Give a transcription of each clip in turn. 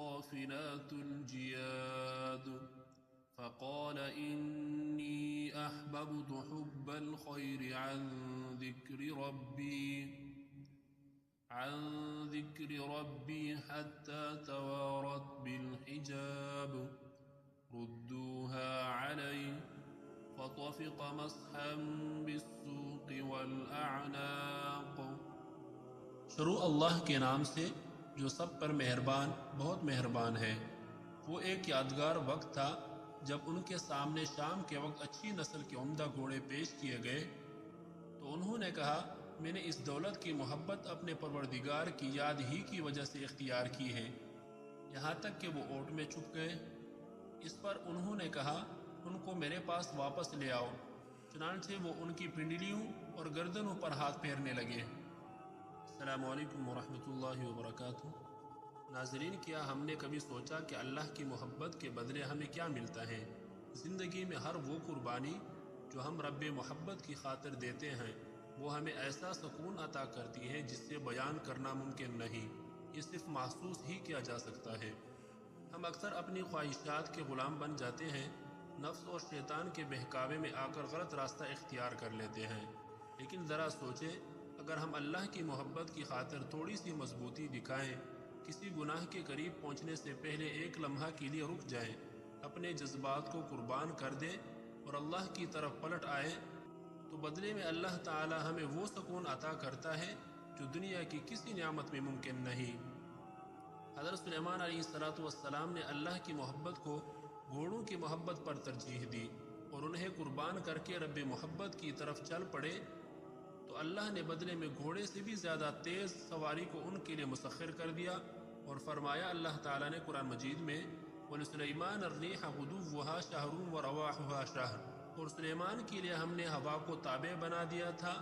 الصافنات الجياد فقال إني أحببت حب الخير عن ذكر ربي حتى توارت بالحجاب ردوها علي فطفق مسحا بالسوق والأعناق۔ شروع اللہ کے نام سے جو سب پر مہربان بہت مہربان ہے۔ وہ ایک یادگار وقت تھا جب ان کے سامنے شام کے وقت اچھی نسل کے عمدہ گھوڑے پیش کیے گئے تو انہوں نے کہا میں نے اس دولت کی محبت اپنے پروردگار کی یاد ہی کی وجہ سے اختیار کی ہے، یہاں تک کہ وہ اونٹ میں چھپ گئے۔ اس پر انہوں نے کہا ان کو میرے پاس واپس لے آؤ، چنانچہ وہ ان کی پنڈلیوں اور گردنوں پر ہاتھ پھیرنے لگے۔ السلام علیکم ورحمۃ اللہ وبرکاتہ۔ ناظرین، کیا ہم نے کبھی سوچا کہ اللہ کی محبت کے بدلے ہمیں کیا ملتا ہے؟ زندگی میں ہر وہ قربانی جو ہم رب محبت کی خاطر دیتے ہیں وہ ہمیں ایسا سکون عطا کرتی ہے جس سے بیان کرنا ممکن نہیں، یہ صرف محسوس ہی کیا جا سکتا ہے۔ ہم اکثر اپنی خواہشات کے غلام بن جاتے ہیں، نفس اور شیطان کے بہکاوے میں آ کر غلط راستہ اختیار کر لیتے ہیں، لیکن ذرا سوچیں اگر ہم اللہ کی محبت کی خاطر تھوڑی سی مضبوطی دکھائیں، کسی گناہ کے قریب پہنچنے سے پہلے ایک لمحہ کے لیے رک جائیں، اپنے جذبات کو قربان کر دیں اور اللہ کی طرف پلٹ آئیں، تو بدلے میں اللہ تعالی ہمیں وہ سکون عطا کرتا ہے جو دنیا کی کسی نعمت میں ممکن نہیں۔ حضرت سلیمان علیہ السلام نے اللہ کی محبت کو گھوڑوں کی محبت پر ترجیح دی اور انہیں قربان کر کے رب محبت کی طرف چل پڑے تو اللہ نے بدلے میں گھوڑے سے بھی زیادہ تیز سواری کو ان کے لیے مسخر کر دیا اور فرمایا اللہ تعالیٰ نے قرآن مجید میں وَلِسُلَيْمَانَ الرِّيحَ غُدُوُّهَا شَهْرٌ وَرَوَاحُهَا شَهْرٌ، اور سلیمان کے لیے ہم نے ہوا کو تابع بنا دیا تھا،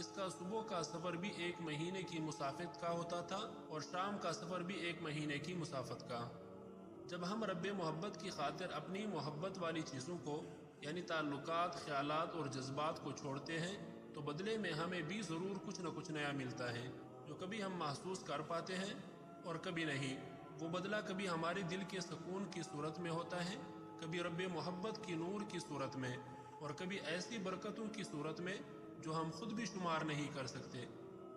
اس کا صبح کا سفر بھی 1 مہینے کی مسافت کا ہوتا تھا اور شام کا سفر بھی 1 مہینے کی مسافت کا۔ جب ہم رب محبت کی خاطر اپنی محبت والی چیزوں کو یعنی تعلقات، خیالات اور جذبات کو چھوڑتے ہیں تو بدلے میں ہمیں بھی ضرور کچھ نہ کچھ نیا ملتا ہے جو کبھی ہم محسوس کر پاتے ہیں اور کبھی نہیں۔ وہ بدلہ کبھی ہمارے دل کے سکون کی صورت میں ہوتا ہے، کبھی رب محبت کی نور کی صورت میں، اور کبھی ایسی برکتوں کی صورت میں جو ہم خود بھی شمار نہیں کر سکتے۔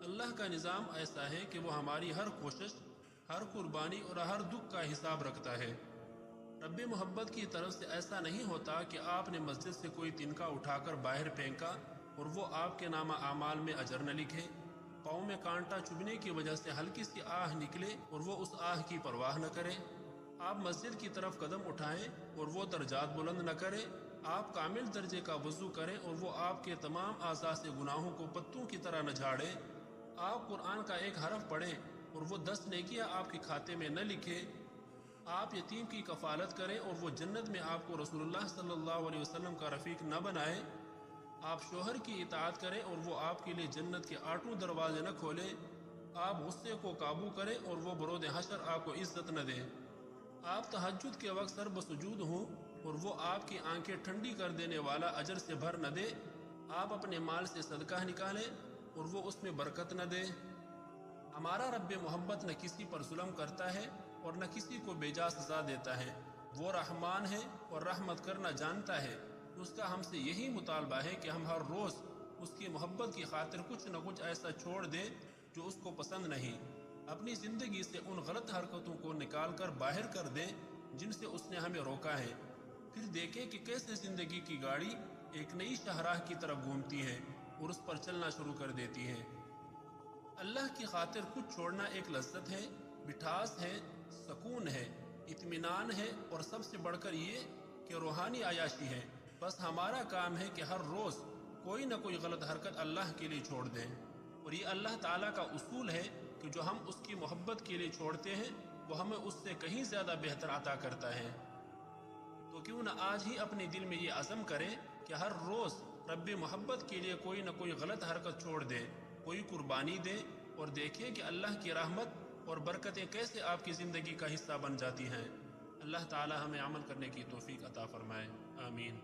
اللہ کا نظام ایسا ہے کہ وہ ہماری ہر کوشش، ہر قربانی اور ہر دکھ کا حساب رکھتا ہے۔ رب محبت کی طرف سے ایسا نہیں ہوتا کہ آپ نے مسجد سے کوئی تنکا اٹھا کر باہر پھینکا اور وہ آپ کے نامہ اعمال میں اجر نہ لکھے، پاؤں میں کانٹا چبھنے کی وجہ سے ہلکی سی آہ نکلے اور وہ اس آہ کی پرواہ نہ کرے۔ آپ مسجد کی طرف قدم اٹھائیں اور وہ درجات بلند نہ کرے۔ آپ کامل درجے کا وضو کریں اور وہ آپ کے تمام اعضاء سے گناہوں کو پتوں کی طرح نہ جھاڑے۔ آپ قرآن کا ایک حرف پڑھیں اور وہ 10 نیکیاں آپ کے کھاتے میں نہ لکھے۔ آپ یتیم کی کفالت کریں اور وہ جنت میں آپ کو رسول اللہ صلی اللہ علیہ وسلم کا رفیق نہ بنائے۔ آپ شوہر کی اطاعت کریں اور وہ آپ کے لیے جنت کے 8 دروازے نہ کھولے۔ آپ غصے کو قابو کریں اور وہ برود حشر آپ کو عزت نہ دے۔ آپ تہجد کے وقت سر بسجود ہوں اور وہ آپ کی آنکھیں ٹھنڈی کر دینے والا اجر سے بھر نہ دے۔ آپ اپنے مال سے صدقہ نکالیں اور وہ اس میں برکت نہ دے۔ ہمارا رب محبت نہ کسی پر ظلم کرتا ہے اور نہ کسی کو بے جا سزا دیتا ہے، وہ رحمان ہے اور رحمت کرنا جانتا ہے۔ اس کا ہم سے یہی مطالبہ ہے کہ ہم ہر روز اس کی محبت کی خاطر کچھ نہ کچھ ایسا چھوڑ دیں جو اس کو پسند نہیں، اپنی زندگی سے ان غلط حرکتوں کو نکال کر باہر کر دیں جن سے اس نے ہمیں روکا ہے، پھر دیکھیں کہ کیسے زندگی کی گاڑی ایک نئی شاہراہ کی طرف گھومتی ہے اور اس پر چلنا شروع کر دیتی ہے۔ اللہ کی خاطر کچھ چھوڑنا ایک لذت ہے، مٹھاس ہے، سکون ہے، اطمینان ہے اور سب سے بڑھ کر یہ کہ روحانی عیاشی ہے۔ بس ہمارا کام ہے کہ ہر روز کوئی نہ کوئی غلط حرکت اللہ کے لیے چھوڑ دیں، اور یہ اللہ تعالیٰ کا اصول ہے کہ جو ہم اس کی محبت کے لیے چھوڑتے ہیں وہ ہمیں اس سے کہیں زیادہ بہتر عطا کرتا ہے۔ تو کیوں نہ آج ہی اپنے دل میں یہ عزم کریں کہ ہر روز رب محبت کے لیے کوئی نہ کوئی غلط حرکت چھوڑ دیں، کوئی قربانی دیں، اور دیکھیں کہ اللہ کی رحمت اور برکتیں کیسے آپ کی زندگی کا حصہ بن جاتی ہیں۔ اللہ تعالی ہمیں عمل کرنے کی توفیق عطا فرمائے، آمین۔